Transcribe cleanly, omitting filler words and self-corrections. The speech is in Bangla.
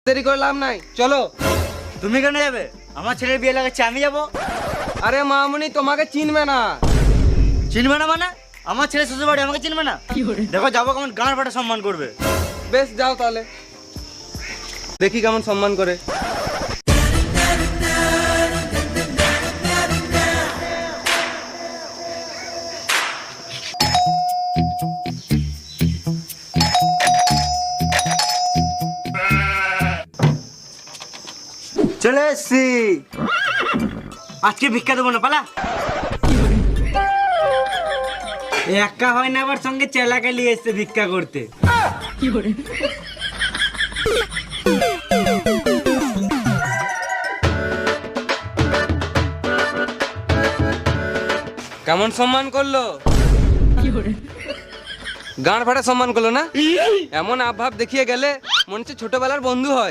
দেরি করে লাভ নাই, চলো। তুমি কেন যাবে? আমার ছেলের বিয়ে লাগাচ্ছে, আমি যাবো। আরে মামুনি তোমাকে চিনবে না। চিনবে না মানে? আমার ছেলে শ্বশুর বাড়ি, আমাকে চিনবে না? দেখো যাবো কেমন গান ফাটা সম্মান করবে। বেশ যাও তাহলে, দেখি কেমন সম্মান করে। চলে এসছি, আজকে ভিক্ষা দেবো না, পালা। একা হয় না, আবার সঙ্গে চেলাকে নিয়ে এসছে ভিক্ষা করতে। কেমন সম্মান করলো? গান ফাটা সম্মান করলো না? এমন আভাব দেখিয়ে গেলে মনে হচ্ছে ছোটবেলার বন্ধু হয়।